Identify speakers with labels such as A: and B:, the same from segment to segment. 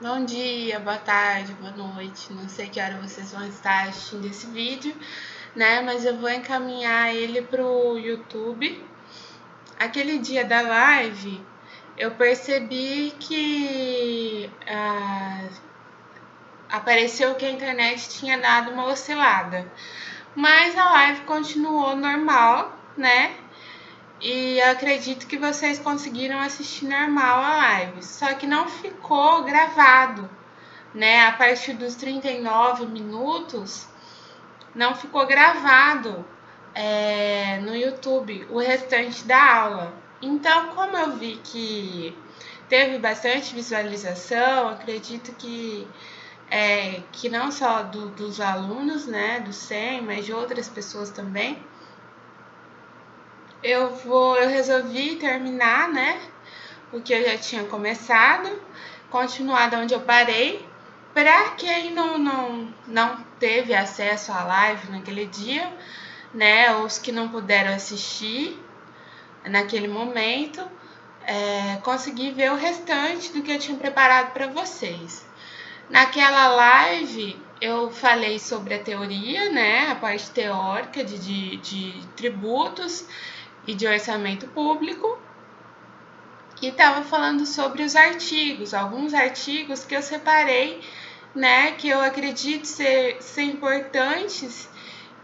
A: Bom dia, boa tarde, boa noite. Não sei que hora vocês vão estar assistindo esse vídeo, né? Mas eu vou encaminhar ele pro YouTube. Aquele dia da live, eu percebi que apareceu que a internet tinha dado uma oscilada, mas a live continuou normal, né? E eu acredito que vocês conseguiram assistir normal a live, só que não ficou gravado, né? A partir dos 39 minutos, não ficou gravado no YouTube o restante da aula. Então, como eu vi que teve bastante visualização, acredito que não só dos alunos, né, do SEM, mas de outras pessoas também, eu resolvi terminar, né, o que eu já tinha começado, continuar de onde eu parei. Para quem não teve acesso à live naquele dia, né, os que não puderam assistir naquele momento, consegui ver o restante do que eu tinha preparado para vocês. Naquela live eu falei sobre a teoria, né, a parte teórica de tributos e de orçamento público, e estava falando sobre os artigos, alguns artigos que eu separei, né, que eu acredito ser importantes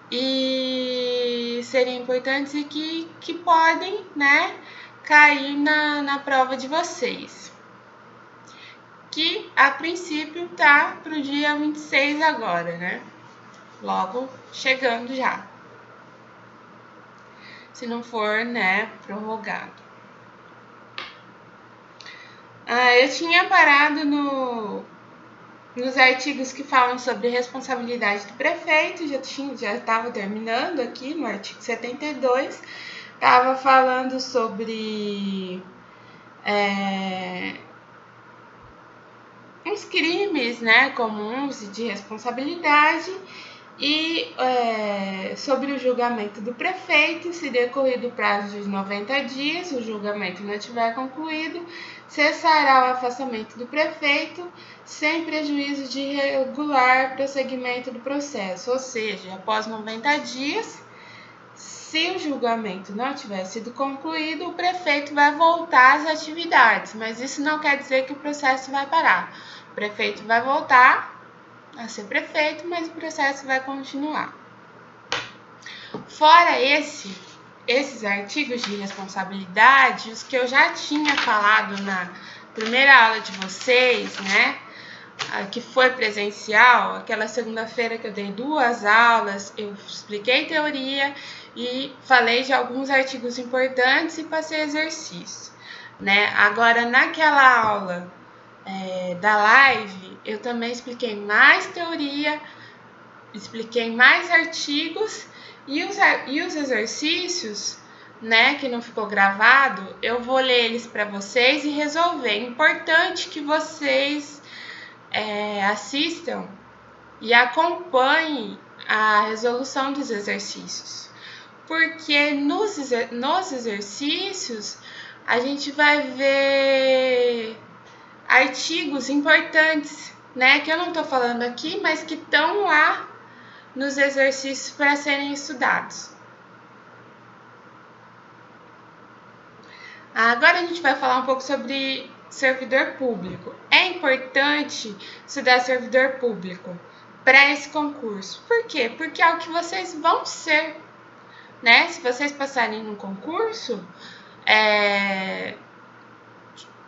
A: e serem importantes e que podem, né, cair na prova de vocês. Que a princípio tá para o dia 26 agora, né? Logo chegando já. Se não for, né, prorrogado. Eu tinha parado nos artigos que falam sobre responsabilidade do prefeito, já estava terminando aqui no artigo 72, estava falando sobre uns crimes, né, comuns e de responsabilidade, e sobre o julgamento do prefeito, se decorrido o prazo de 90 dias, o julgamento não tiver concluído, cessará o afastamento do prefeito sem prejuízo de regular prosseguimento do processo, ou seja, após 90 dias, se o julgamento não tiver sido concluído, o prefeito vai voltar às atividades, mas isso não quer dizer que o processo vai parar. O prefeito vai voltar a ser prefeito, mas o processo vai continuar. Fora esses artigos de responsabilidade, os que eu já tinha falado na primeira aula de vocês, né, que foi presencial, aquela segunda-feira que eu dei 2 aulas, eu expliquei teoria e falei de alguns artigos importantes e passei exercício, né? Agora, naquela aula da live, eu também expliquei mais teoria, expliquei mais artigos e os exercícios, né, que não ficou gravado, eu vou ler eles para vocês e resolver. É importante que vocês assistam e acompanhem a resolução dos exercícios, porque nos exercícios a gente vai ver artigos importantes, né, que eu não estou falando aqui, mas que estão lá nos exercícios para serem estudados. Agora a gente vai falar um pouco sobre servidor público. É importante estudar servidor público para esse concurso. Por quê? Porque é o que vocês vão ser, né? Se vocês passarem no concurso,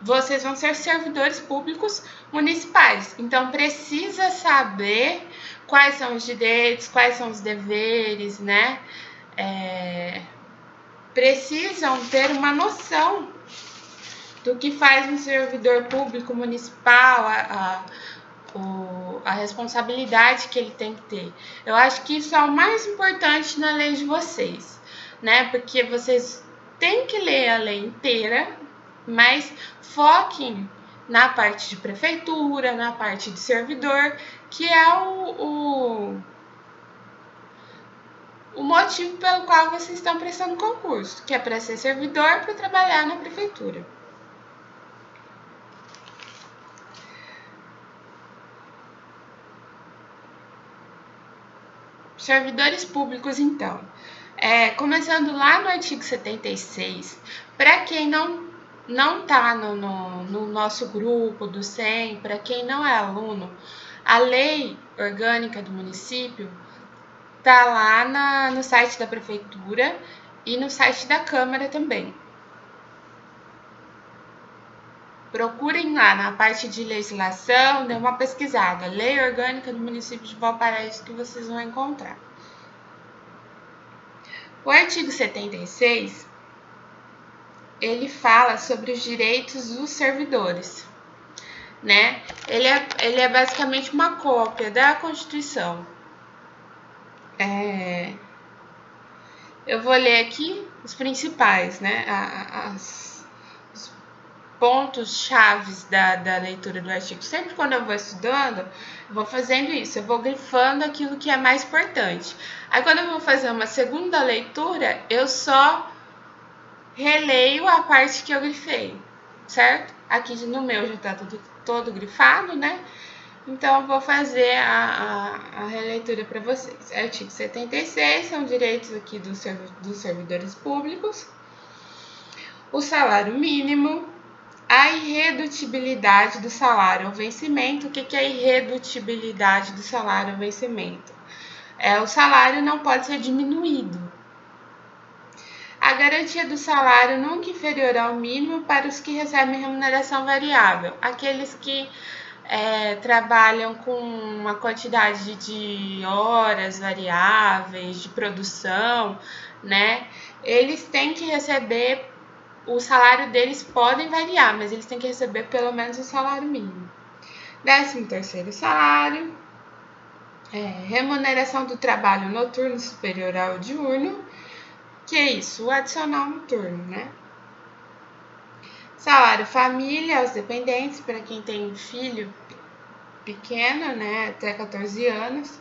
A: vocês vão ser servidores públicos municipais. Então, precisa saber quais são os direitos, quais são os deveres, né? Precisam ter uma noção do que faz um servidor público municipal, a responsabilidade que ele tem que ter. Eu acho que isso é o mais importante na lei de vocês, né? Porque vocês têm que ler a lei inteira, mas foquem na parte de prefeitura, na parte de servidor, que é o motivo pelo qual vocês estão prestando concurso, que é para ser servidor, para trabalhar na prefeitura. Servidores públicos, então. Começando lá no artigo 76, para quem não está no nosso grupo do SEM, para quem não é aluno, a lei orgânica do município está lá no site da prefeitura e no site da Câmara também. Procurem lá na parte de legislação, dê uma pesquisada. Lei Orgânica do Município de Valparaíso, que vocês vão encontrar. O artigo 76, ele fala sobre os direitos dos servidores, né? Ele é basicamente uma cópia da Constituição. Eu vou ler aqui os principais, né? Os pontos chaves da leitura do artigo. Sempre quando eu vou estudando, eu vou fazendo isso, eu vou grifando aquilo que é mais importante. Aí quando eu vou fazer uma segunda leitura, eu só releio a parte que eu grifei, certo? Aqui no meu já está todo grifado, né? Então, eu vou fazer a releitura para vocês. Artigo 76, são direitos aqui dos servidores públicos. O salário mínimo, a irredutibilidade do salário ao vencimento. O que é a irredutibilidade do salário ao vencimento? O salário não pode ser diminuído. A garantia do salário nunca inferior ao mínimo para os que recebem remuneração variável. Aqueles que trabalham com uma quantidade de horas variáveis, de produção, né? Eles têm que receber, o salário deles podem variar, mas eles têm que receber pelo menos o salário mínimo. 13º salário, remuneração do trabalho noturno superior ao diurno, que é isso, o adicional noturno, né? Salário família aos dependentes, para quem tem filho pequeno, né, até 14 anos.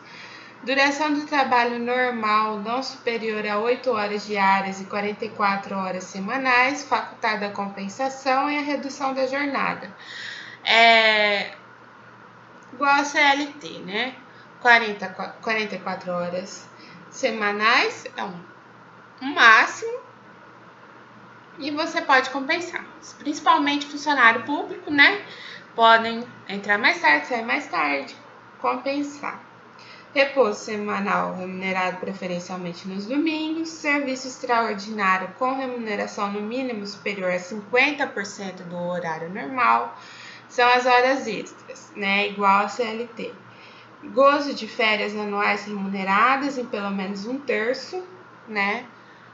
A: Duração do trabalho normal não superior a 8 horas diárias e 44 horas semanais, facultada a compensação e a redução da jornada. Igual a CLT, né? 44 horas semanais é um máximo e você pode compensar. Principalmente funcionário público, né? Podem entrar mais tarde, sair mais tarde, compensar. Repouso semanal remunerado preferencialmente nos domingos, serviço extraordinário com remuneração no mínimo superior a 50% do horário normal, são as horas extras, né, igual a CLT. Gozo de férias anuais remuneradas em pelo menos 1/3, né,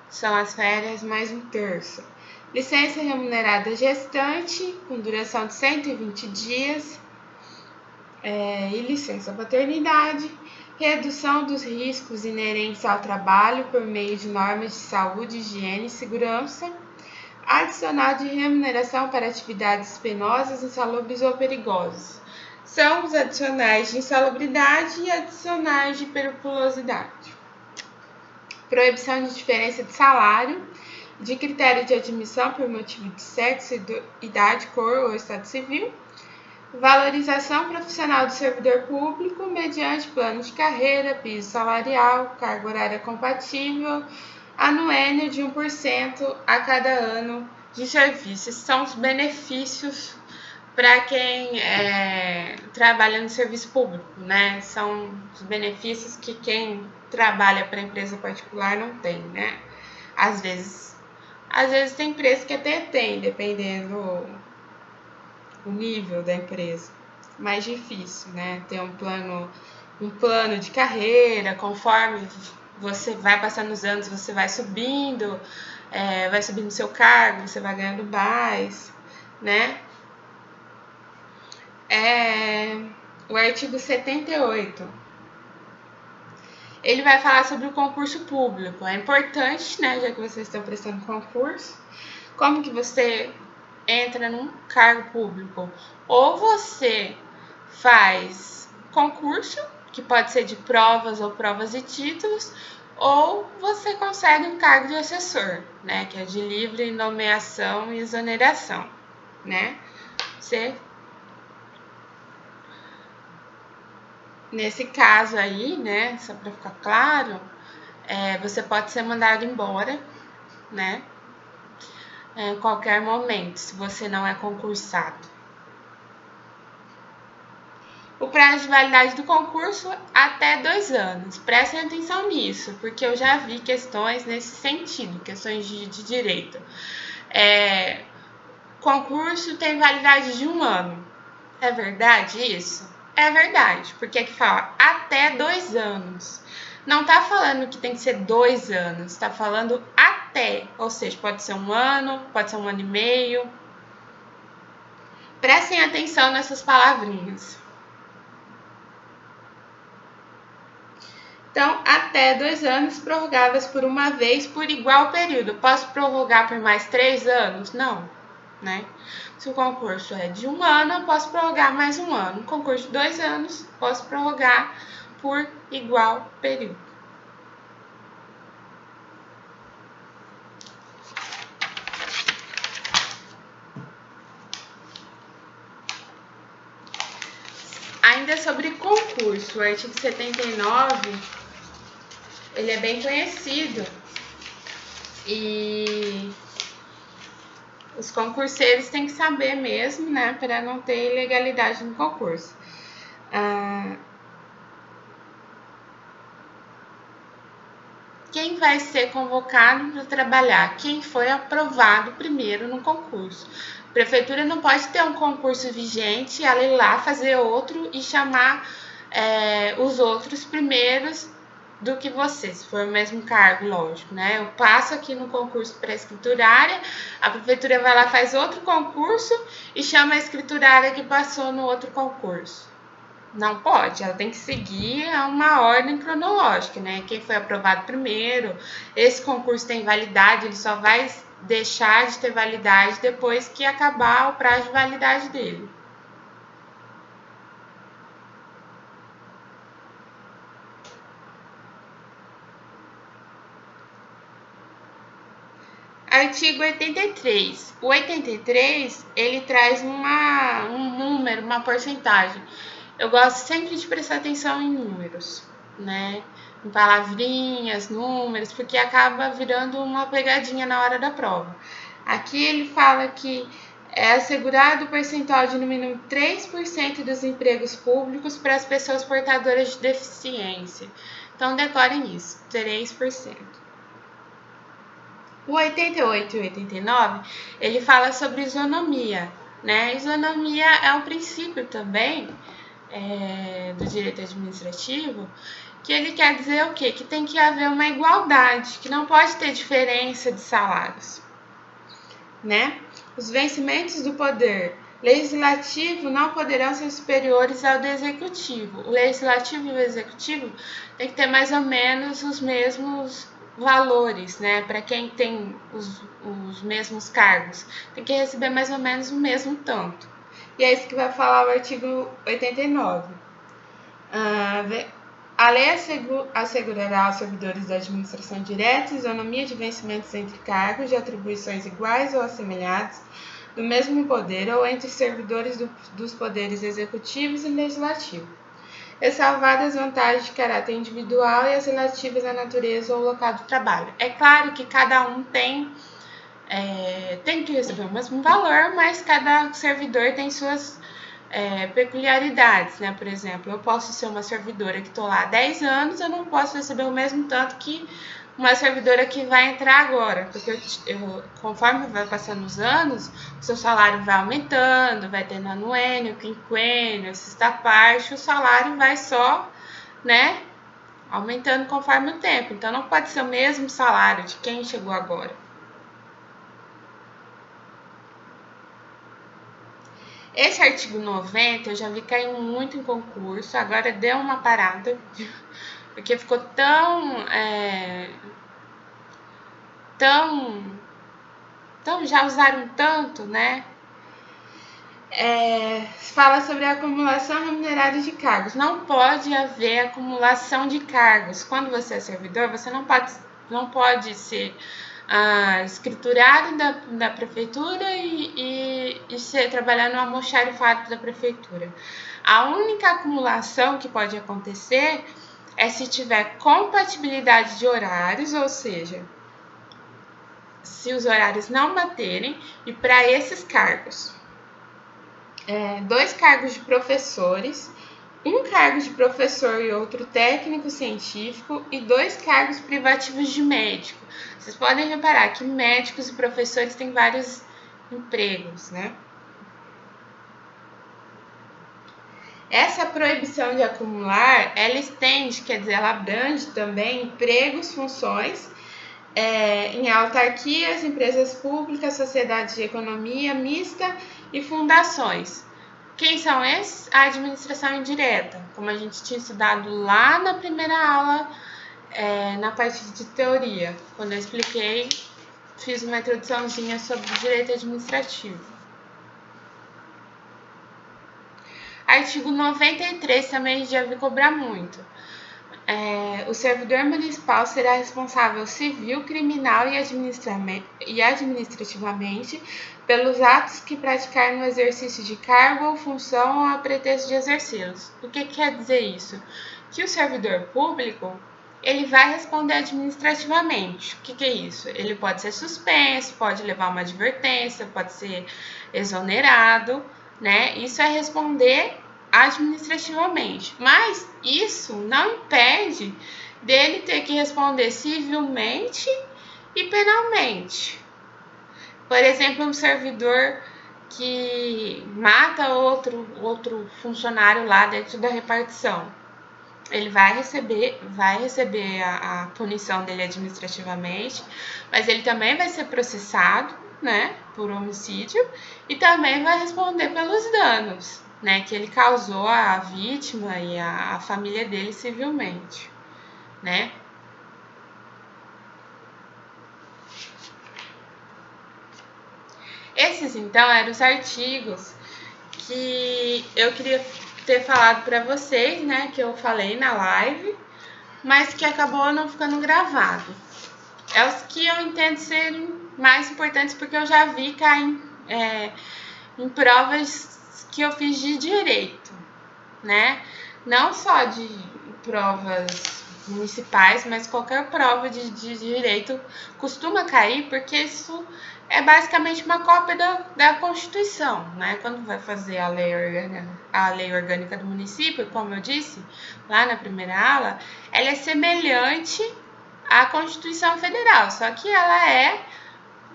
A: são as férias mais 1/3. Licença remunerada gestante, com duração de 120 dias, e licença paternidade, redução dos riscos inerentes ao trabalho por meio de normas de saúde, higiene e segurança, adicional de remuneração para atividades penosas, insalubres ou perigosas. São os adicionais de insalubridade e adicionais de periculosidade. Proibição de diferença de salário, de critério de admissão por motivo de sexo, idade, cor ou estado civil. Valorização profissional do servidor público mediante plano de carreira, piso salarial, carga horária compatível, anuênio de 1% a cada ano de serviço. Esses são os benefícios para quem trabalha no serviço público, né? São os benefícios que quem trabalha para empresa particular não tem, né? Às vezes tem empresa que até tem, dependendo o nível da empresa. Mais difícil, né? Ter um plano de carreira, conforme você vai passando os anos, você vai subindo seu cargo, você vai ganhando mais, né? O artigo 78, ele vai falar sobre o concurso público. É importante, né, já que vocês estão prestando concurso, como que você entra num cargo público. Ou você faz concurso, que pode ser de provas ou provas e títulos, ou você consegue um cargo de assessor, né, que é de livre nomeação e exoneração, né? Nesse caso aí, né, só para ficar claro, você pode ser mandado embora, né, em qualquer momento, se você não é concursado. O prazo de validade do concurso, até 2 anos. Prestem atenção nisso, porque eu já vi questões nesse sentido, questões de direito. Concurso tem validade de 1 ano. É verdade isso? É verdade, porque aqui fala até 2 anos. Não tá falando que tem que ser 2 anos, tá falando até, ou seja, pode ser 1 ano, pode ser 1 ano e meio. Prestem atenção nessas palavrinhas. Então, até 2 anos, prorrogáveis por uma vez por igual período. Posso prorrogar por mais 3 anos? Não, né? Se o concurso é de 1 ano, eu posso prorrogar mais 1 ano. Concurso de 2 anos, posso prorrogar por igual período. Ainda sobre concurso, o artigo 79, ele é bem conhecido e os concurseiros têm que saber mesmo, né, para não ter ilegalidade no concurso. Quem vai ser convocado para trabalhar? Quem foi aprovado primeiro no concurso. A prefeitura não pode ter um concurso vigente, ela ir lá fazer outro e chamar os outros primeiros do que você, se for o mesmo cargo, lógico, né? Eu passo aqui no concurso para escriturária, a prefeitura vai lá, faz outro concurso e chama a escriturária que passou no outro concurso. Não pode, ela tem que seguir uma ordem cronológica, né? Quem foi aprovado primeiro, esse concurso tem validade, ele só vai deixar de ter validade depois que acabar o prazo de validade dele. Artigo 83. O 83, ele traz um número, uma porcentagem. Eu gosto sempre de prestar atenção em números, né? Em palavrinhas, números, porque acaba virando uma pegadinha na hora da prova. Aqui ele fala que é assegurado o percentual de no mínimo 3% dos empregos públicos para as pessoas portadoras de deficiência. Então, decorem isso, 3%. O 88 e 89, ele fala sobre isonomia, né? Isonomia é um princípio também do direito administrativo, que ele quer dizer o quê? Que tem que haver uma igualdade, que não pode ter diferença de salários, né? Os vencimentos do poder legislativo não poderão ser superiores ao do executivo. O legislativo e o executivo tem que ter mais ou menos os mesmos valores, né? Para quem tem os mesmos cargos, tem que receber mais ou menos o mesmo tanto. E é isso que vai falar o artigo 89. A lei assegurará aos servidores da administração direta isonomia de vencimentos entre cargos de atribuições iguais ou assemelhadas do mesmo poder ou entre servidores dos poderes executivo e legislativo, ressalvadas as vantagens de caráter individual e as relativas à natureza ou local do trabalho. É claro que cada um tem que receber o mesmo valor, mas cada servidor tem suas peculiaridades, né? Por exemplo, eu posso ser uma servidora que estou lá há 10 anos, eu não posso receber o mesmo tanto que uma servidora que vai entrar agora, porque conforme vai passando os anos, o seu salário vai aumentando, vai tendo anuênio, quinquênio, sexta parte, o salário vai só, né, aumentando conforme o tempo. Então, não pode ser o mesmo salário de quem chegou agora. Esse artigo 90 eu já vi cair muito em concurso, agora deu uma parada, porque ficou tão já usaram tanto, né? Fala sobre a acumulação remunerada de cargos. Não pode haver acumulação de cargos. Quando você é servidor, você não pode ser escriturário da prefeitura e trabalhar no almoxarifado da prefeitura. A única acumulação que pode acontecer é se tiver compatibilidade de horários, ou seja, se os horários não baterem, e para esses cargos, 2 cargos de professores, um cargo de professor e outro técnico científico e 2 cargos privativos de médico. Vocês podem reparar que médicos e professores têm vários empregos, né? Essa proibição de acumular, ela estende, quer dizer, ela abrange também empregos, funções em autarquias, empresas públicas, sociedades de economia mista e fundações. Quem são esses? A administração indireta, como a gente tinha estudado lá na primeira aula, na parte de teoria, quando eu expliquei, fiz uma introduçãozinha sobre o direito administrativo. Artigo 93 também a gente já viu cobrar muito. O servidor municipal será responsável civil, criminal e administrativamente pelos atos que praticar no exercício de cargo ou função a pretexto de exercê-los. O que quer dizer isso? Que o servidor público ele vai responder administrativamente. O que é isso? Ele pode ser suspenso, pode levar uma advertência, pode ser exonerado, né? Isso é responder administrativamente, mas isso não impede dele ter que responder civilmente e penalmente. Por exemplo, um servidor que mata outro funcionário lá dentro da repartição, ele vai receber a punição dele administrativamente, mas ele também vai ser processado, né, por homicídio e também vai responder pelos danos, né, que ele causou à vítima e à família dele civilmente, né? Esses, então, eram os artigos que eu queria ter falado para vocês, né, que eu falei na live, mas que acabou não ficando gravado. É os que eu entendo serem mais importantes porque eu já vi cair em provas que eu fiz de direito, né? Não só de provas municipais, mas qualquer prova de direito costuma cair, porque isso é basicamente uma cópia da Constituição, né? Quando vai fazer a lei orgânica do município, como eu disse lá na primeira aula, ela é semelhante à Constituição Federal, só que ela é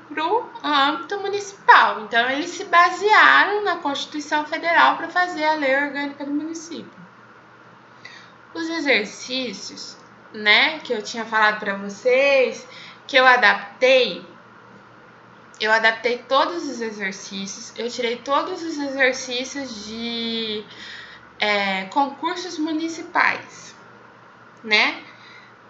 A: para o âmbito municipal. Então, eles se basearam na Constituição Federal para fazer a lei orgânica do município. Os exercícios, né, que eu tinha falado para vocês, que eu adaptei todos os exercícios, eu tirei todos os exercícios de concursos municipais, né,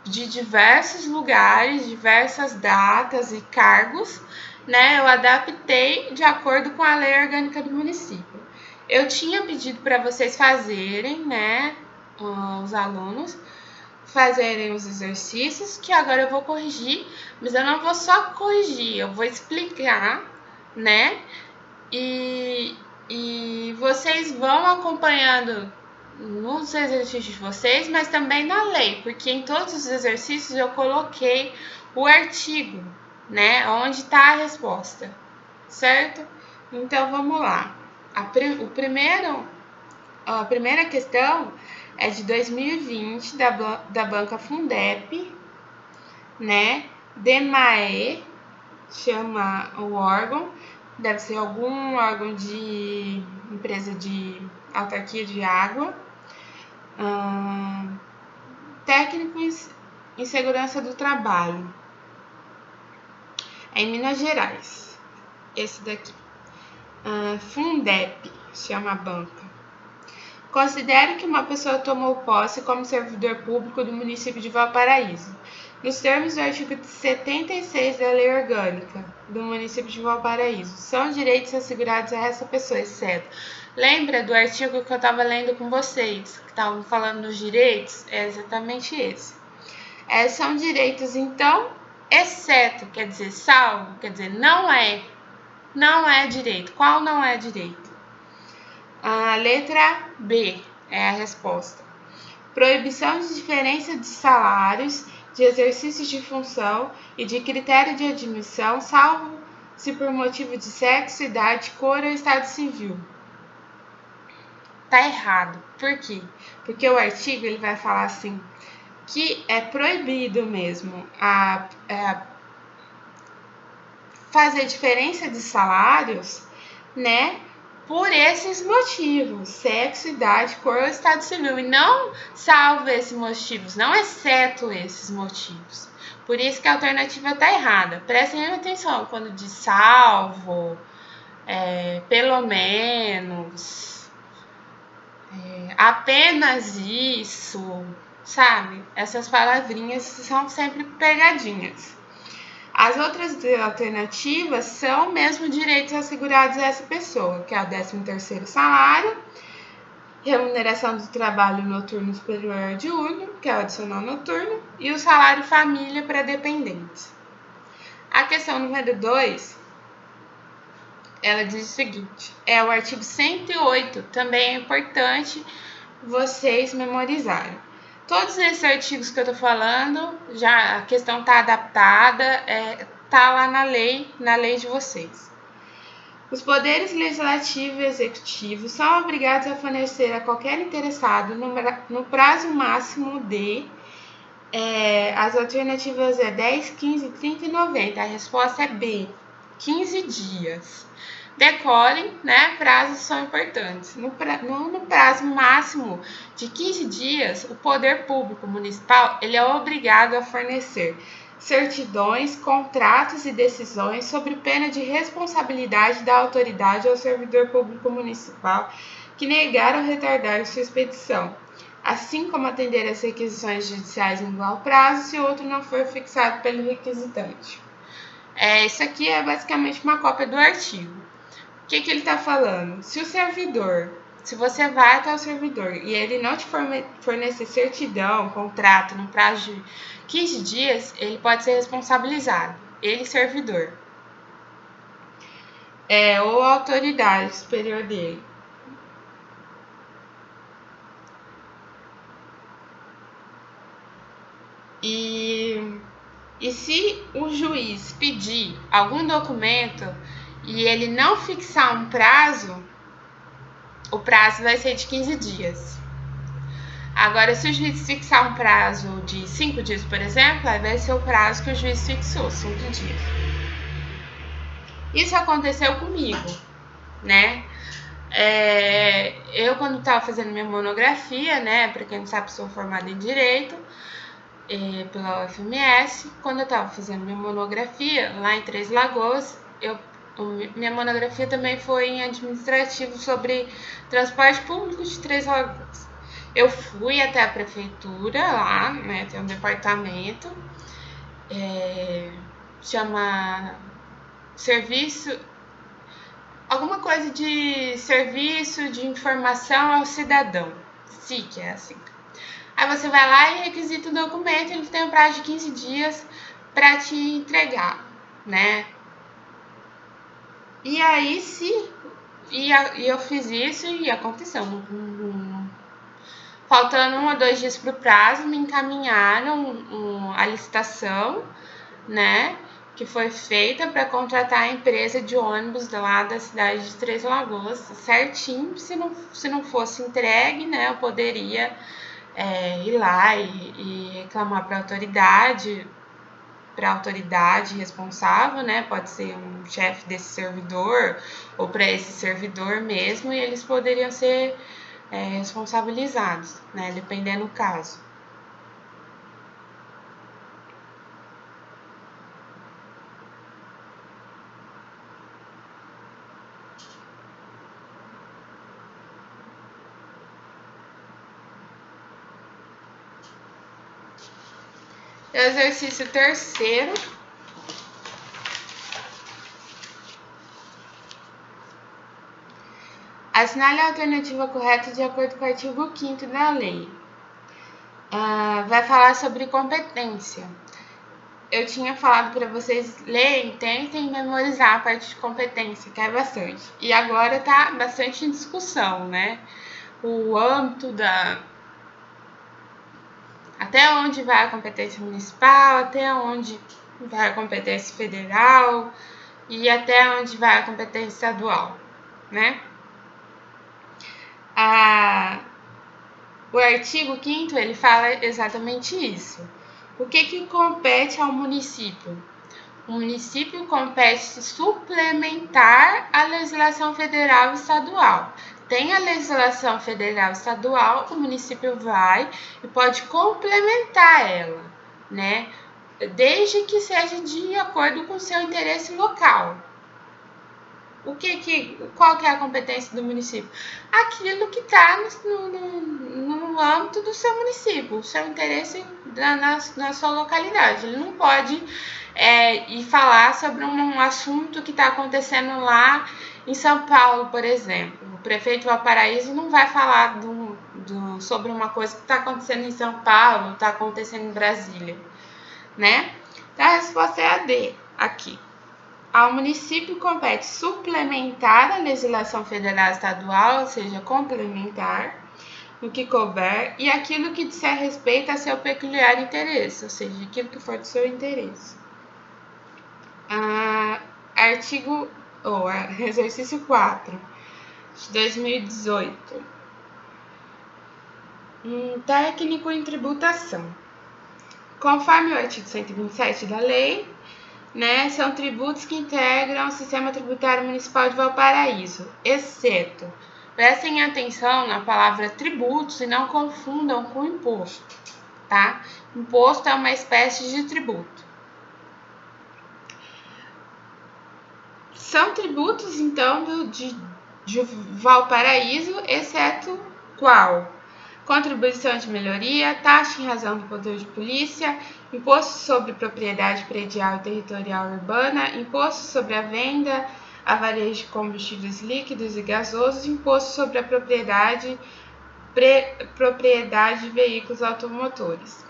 A: de diversos lugares, diversas datas e cargos, né, eu adaptei de acordo com a lei orgânica do município. Eu tinha pedido para vocês fazerem, né, os alunos fazerem os exercícios, que agora eu vou corrigir, mas eu não vou só corrigir, eu vou explicar, né, e vocês vão acompanhando nos exercícios de vocês, mas também na lei, porque em todos os exercícios eu coloquei o artigo, né, onde está a resposta, certo? Então, vamos lá. A primeira questão é de 2020, da banca Fundep, né, DEMAE, chama o órgão, deve ser algum órgão de empresa de autarquia de água, técnicos em segurança do trabalho, é em Minas Gerais, esse daqui. Fundep, chama a banca. Considero que uma pessoa tomou posse como servidor público do município de Valparaíso, nos termos do artigo 76 da Lei Orgânica do município de Valparaíso. São direitos assegurados a essa pessoa, exceto. Lembra do artigo que eu estava lendo com vocês, que estavam falando dos direitos? É exatamente esse. São direitos, então, exceto, quer dizer, salvo, quer dizer, não é direito. Qual não é direito? A letra B é a resposta. Proibição de diferença de salários, de exercício de função e de critério de admissão, salvo se por motivo de sexo, idade, cor ou estado civil. Tá errado. Por quê? Porque o artigo ele vai falar assim que é proibido mesmo fazer diferença de salários, né? Por esses motivos, sexo, idade, cor ou estado civil, e não salvo esses motivos, não exceto esses motivos. Por isso que a alternativa está errada. Prestem atenção quando diz salvo, pelo menos, apenas isso, sabe? Essas palavrinhas são sempre pegadinhas. As outras alternativas são mesmo direitos assegurados a essa pessoa, que é o 13º salário, remuneração do trabalho noturno superior ao diurno, que é o adicional noturno, e o salário família para dependentes. A questão número 2, ela diz o seguinte, é o artigo 108, também é importante vocês memorizarem. Todos esses artigos que eu tô falando, já a questão tá adaptada, tá lá na lei de vocês. Os poderes legislativo e executivo são obrigados a fornecer a qualquer interessado no prazo máximo de as alternativas 10, 15, 30 e 90. A resposta é B, 15 dias. Decorem, né? Prazos são importantes. No prazo máximo de 15 dias, o poder público municipal ele é obrigado a fornecer certidões, contratos e decisões sobre pena de responsabilidade da autoridade ao servidor público municipal que negar ou retardar sua expedição, assim como atender às requisições judiciais em igual prazo se o outro não for fixado pelo requisitante. Isso aqui é basicamente uma cópia do artigo. O que ele está falando? Se você vai até o servidor e ele não te fornecer certidão, contrato, no prazo de 15 dias, ele pode ser responsabilizado, ele servidor. Ou a autoridade superior dele. E se o juiz pedir algum documento e ele não fixar um prazo, o prazo vai ser de 15 dias. Agora, se o juiz fixar um prazo de 5 dias, por exemplo, vai ser o prazo que o juiz fixou, 5 dias. Isso aconteceu comigo, né? Eu, quando estava fazendo minha monografia, né? Para quem não sabe, sou formada em Direito pela UFMS. Quando eu estava fazendo minha monografia lá em Três Lagoas, minha monografia também foi em administrativo sobre transporte público de Três Lagoas. Eu fui até a prefeitura lá, né? Tem um departamento, chama serviço, alguma coisa de serviço de informação ao cidadão, SIC, é assim. Aí você vai lá e requisita o documento, ele tem um prazo de 15 dias para te entregar, né? E aí, eu fiz isso e aconteceu. Faltando 1 ou 2 dias para o prazo, me encaminharam a licitação, né? Que foi feita para contratar a empresa de ônibus lá da cidade de Três Lagoas, certinho. Se não fosse entregue, né? Eu poderia ir lá e reclamar para a autoridade responsável, né? Pode ser um chefe desse servidor ou para esse servidor mesmo, e eles poderiam ser responsabilizados, né? Dependendo do caso. Exercício 3º. Assinale a alternativa correta de acordo com o artigo 5º da lei. Vai falar sobre competência. eu tinha falado para vocês lerem, tentem memorizar a parte de competência, que é bastante. E agora tá bastante em discussão, né? O âmbito da... até onde vai a competência municipal, até onde vai a competência federal e até onde vai a competência estadual, né? O artigo 5º, ele fala exatamente isso. O que compete ao município? O município compete suplementar a legislação federal e estadual. Tem a legislação federal e estadual, o município vai e pode complementar ela, né? Desde que seja de acordo com o seu interesse local. Qual que é a competência do município? Aquilo que está no âmbito do seu município, o seu interesse na sua localidade. Ele não pode ir falar sobre um assunto que está acontecendo lá em São Paulo, por exemplo. O prefeito de Valparaíso não vai falar sobre uma coisa que está acontecendo em São Paulo, está acontecendo em Brasília, né? Então, a resposta é a D, aqui. Ao município compete suplementar a legislação federal e estadual, ou seja, complementar, no que couber, e aquilo que disser respeito a seu peculiar interesse, ou seja, aquilo que for do seu interesse. Exercício 4, de 2018. Técnico em tributação. Conforme o artigo 127 da lei, né, são tributos que integram o sistema tributário municipal de Valparaíso, exceto, prestem atenção na palavra tributos e não confundam com imposto, tá? Imposto é uma espécie de tributo. São tributos, então, de Valparaíso, exceto qual? Contribuição de melhoria, taxa em razão do poder de polícia, imposto sobre propriedade predial e territorial urbana, imposto sobre a venda a varejo de combustíveis líquidos e gasosos, imposto sobre a propriedade de veículos automotores.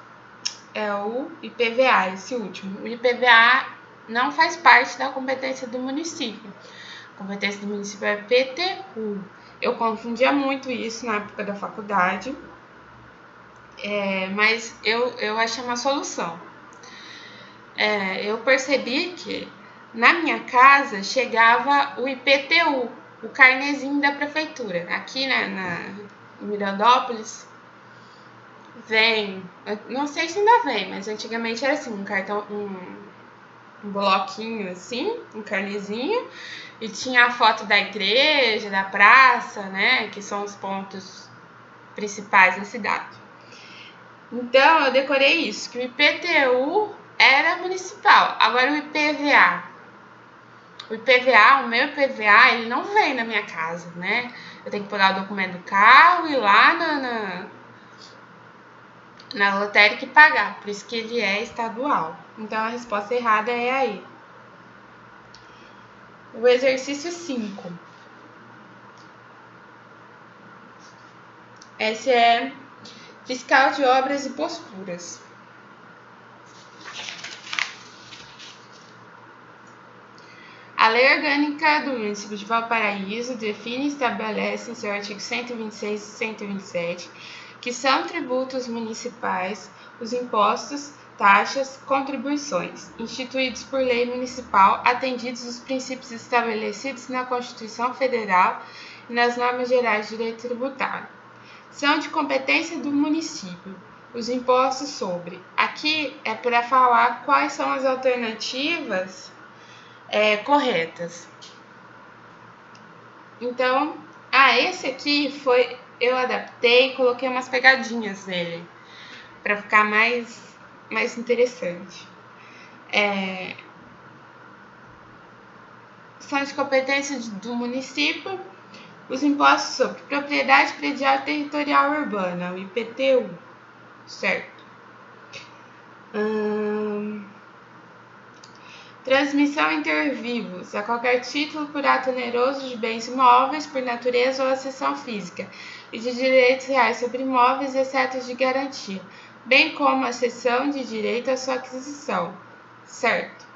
A: É o IPVA, esse último. O IPVA não faz parte da competência do município. A competência do município é PTU. Eu confundia muito isso na época da faculdade, mas eu achei uma solução. Eu percebi que na minha casa chegava o IPTU, o carnezinho da prefeitura. Aqui em Mirandópolis vem, não sei se ainda vem, mas antigamente era assim, um cartão, um bloquinho assim, um carnezinho, e tinha a foto da igreja, da praça, né, que são os pontos principais da cidade. Então, eu decorei isso, que o IPTU era municipal. Agora, o IPVA, o meu IPVA, ele não vem na minha casa, né? Eu tenho que pegar o documento do carro, ir lá na lotérica e pagar, por isso que ele é estadual. Então, a resposta errada é aí. O exercício 5. Esse é fiscal de obras e posturas. A Lei Orgânica do Município de Valparaíso define e estabelece em seu artigo 126 e 127 que são tributos municipais os impostos, taxas, contribuições, instituídos por lei municipal, atendidos os princípios estabelecidos na Constituição Federal e nas normas gerais de direito tributário. São de competência do município os impostos sobre. Aqui é para falar quais são as alternativas corretas. Então, esse aqui eu adaptei e coloquei umas pegadinhas nele para ficar mais interessante. São de competência do município os impostos sobre propriedade predial territorial urbana, o IPTU, certo? Transmissão inter vivos, a qualquer título por ato oneroso de bens imóveis por natureza ou acessão física e de direitos reais sobre imóveis, exceto os de garantia, bem como a cessão de direito à sua aquisição, certo?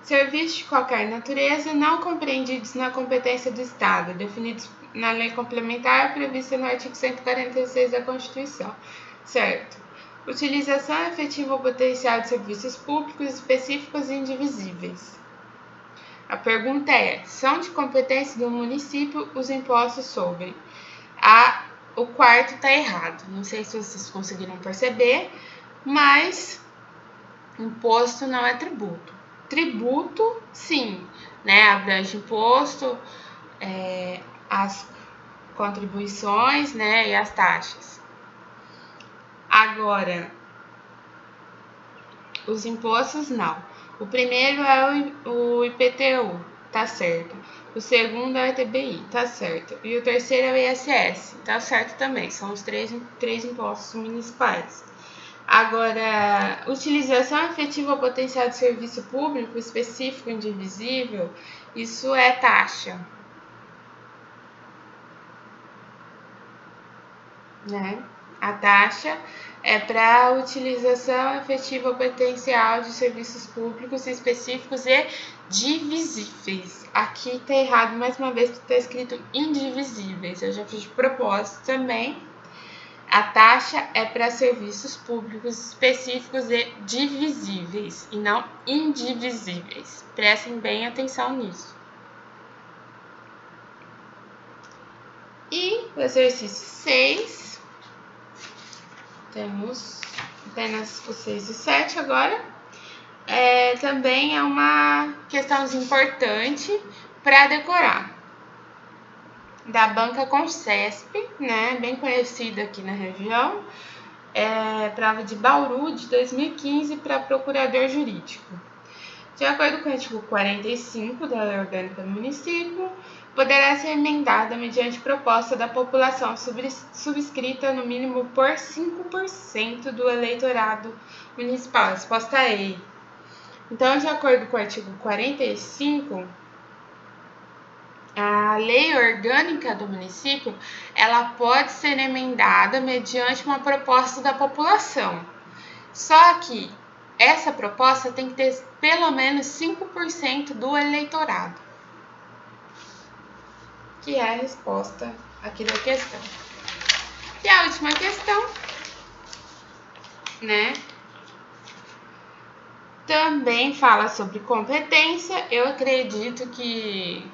A: Serviços de qualquer natureza não compreendidos na competência do Estado, definidos na lei complementar prevista no artigo 146 da Constituição, certo? Utilização efetiva ou potencial de serviços públicos específicos e indivisíveis. A pergunta é: são de competência do município os impostos sobre? O quarto está errado. Não sei se vocês conseguiram perceber, mas imposto não é tributo. Tributo, sim, né? Abrange imposto, as contribuições, né? E as taxas. Agora, os impostos não. O primeiro é o IPTU, tá certo. O segundo é o ITBI, tá certo. E o terceiro é o ISS, tá certo também. São os três impostos municipais. Agora, utilização efetiva ou potencial de serviço público específico indivisível, isso é taxa, né? A taxa é para utilização efetiva ou potencial de serviços públicos específicos e divisíveis. Aqui tá errado mais uma vez, porque tá escrito indivisíveis. Eu já fiz de propósito também. A taxa é para serviços públicos específicos e divisíveis e não indivisíveis. Prestem bem atenção nisso. E o exercício 6, temos apenas o 6 e 7 agora. Também é uma questãozinha importante para decorar. Da banca Concesp, né, bem conhecida aqui na região, prova de Bauru de 2015 para procurador jurídico. De acordo com o artigo 45 da Lei Orgânica do Município, poderá ser emendada mediante proposta da população subscrita no mínimo por 5% do eleitorado municipal. Resposta E. Então, de acordo com o artigo 45, a lei orgânica do município, ela pode ser emendada mediante uma proposta da população. Só que essa proposta tem que ter pelo menos 5% do eleitorado, que é a resposta aqui da questão. E a última questão, né? Também fala sobre competência. Eu acredito que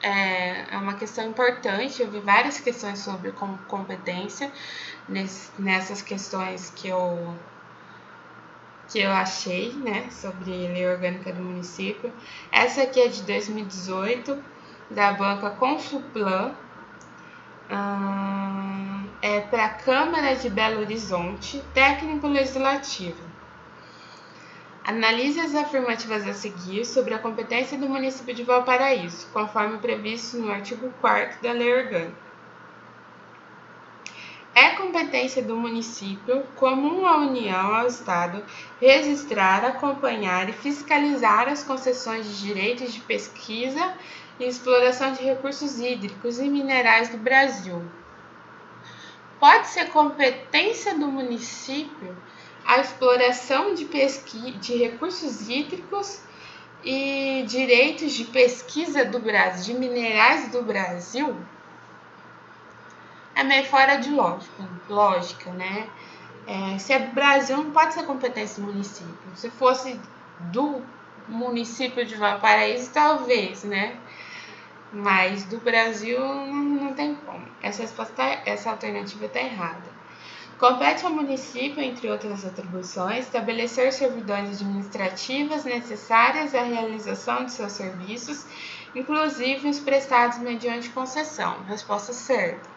A: é uma questão importante. Eu vi várias questões sobre competência nessas questões que eu achei, né, sobre lei orgânica do município. Essa aqui é de 2018, da banca Confluplan, é para a Câmara de Belo Horizonte, técnico legislativo. Analise as afirmativas a seguir sobre a competência do município de Valparaíso, conforme previsto no artigo 4º da Lei Orgânica. É competência do município, comum à União, ao Estado, registrar, acompanhar e fiscalizar as concessões de direitos de pesquisa e exploração de recursos hídricos e minerais do Brasil. Pode ser competência do município a exploração de recursos hídricos e direitos de pesquisa do Brasil, de minerais do Brasil? É meio fora de lógica, né? Se é do Brasil, não pode ser competência do município. Se fosse do município de Valparaíso, talvez, né? Mas do Brasil não tem como. Essa alternativa está errada. Compete ao município, entre outras atribuições, estabelecer servidões administrativas necessárias à realização de seus serviços, inclusive os prestados mediante concessão. Resposta certa.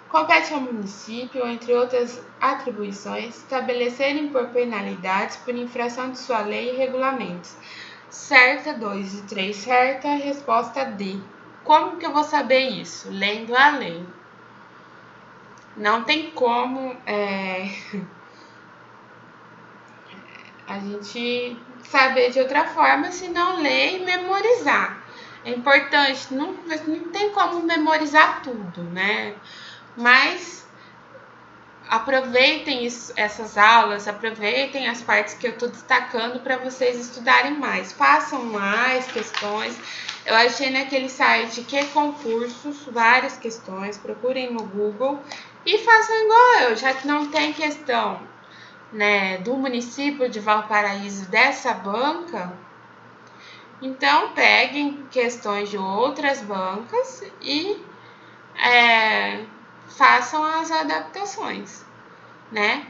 A: Compete ao município, entre outras atribuições, estabelecer e impor penalidades por infração de sua lei e regulamentos. Certa, 2 e 3, certa, resposta D. Como que eu vou saber isso? Lendo a lei. Não tem como a gente saber de outra forma se não ler e memorizar. É importante, não tem como memorizar tudo, né? Mas aproveitem essas aulas, aproveitem as partes que eu estou destacando para vocês estudarem mais. Façam mais questões. Eu achei naquele site que concursos, várias questões, procurem no Google e façam igual eu, já que não tem questão, né, do município de Valparaíso dessa banca, então peguem questões de outras bancas e façam as adaptações, né?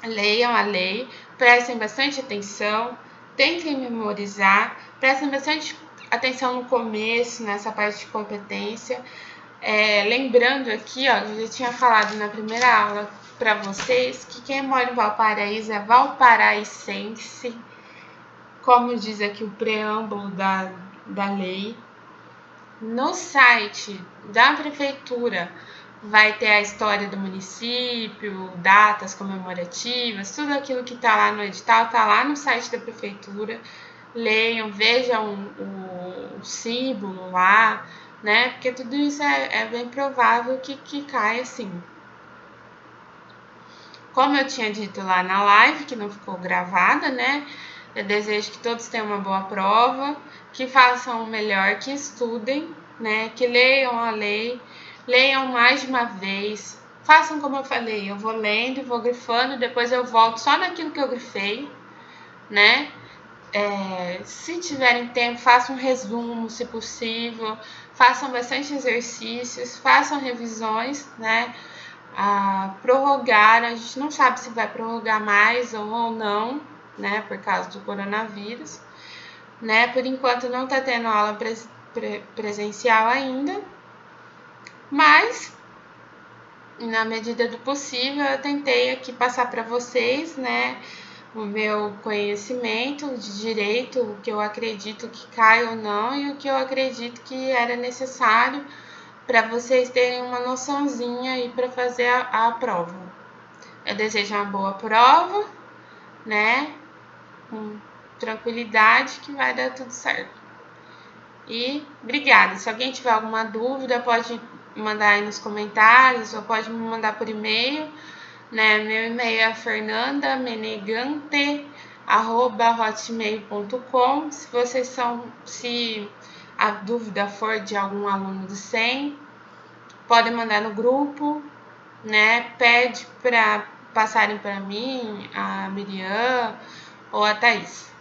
A: Leiam a lei, prestem bastante atenção, tentem memorizar, prestem bastante atenção no começo, nessa parte de competência. Lembrando aqui, ó, eu já tinha falado na primeira aula para vocês que quem mora em Valparaíso é valparaícense, como diz aqui o preâmbulo da lei. No site da prefeitura vai ter a história do município, datas comemorativas, tudo aquilo que está lá no edital, está lá no site da prefeitura. Leiam, vejam o símbolo lá, né? Porque tudo isso é bem provável que caia assim. Como eu tinha dito lá na live, que não ficou gravada, né? Eu desejo que todos tenham uma boa prova, que façam o melhor, que estudem, né? Que leiam a lei, leiam mais de uma vez. Façam como eu falei, eu vou lendo e vou grifando, depois eu volto só naquilo que eu grifei, né? Se tiverem tempo, façam um resumo, se possível, façam bastante exercícios, façam revisões, né? Prorrogar, a gente não sabe se vai prorrogar mais ou não, né, por causa do coronavírus, né, por enquanto não tá tendo aula presencial ainda, mas na medida do possível eu tentei aqui passar para vocês, né, o meu conhecimento de direito, o que eu acredito que cai ou não e o que eu acredito que era necessário para vocês terem uma noçãozinha aí para fazer a prova. Eu desejo uma boa prova, né? Com tranquilidade que vai dar tudo certo. E obrigada. Se alguém tiver alguma dúvida, pode mandar aí nos comentários ou pode me mandar por e-mail, né? Meu e-mail é fernandamenegante@hotmail.com. Se a dúvida for de algum aluno do SEM, pode mandar no grupo, né? Pede para passarem para mim, a Miriam ou a Thaís,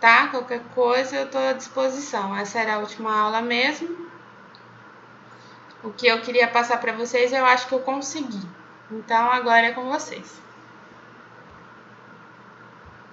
A: tá? Qualquer coisa eu estou à disposição. Essa era a última aula mesmo. O que eu queria passar para vocês eu acho que eu consegui. Então agora é com vocês.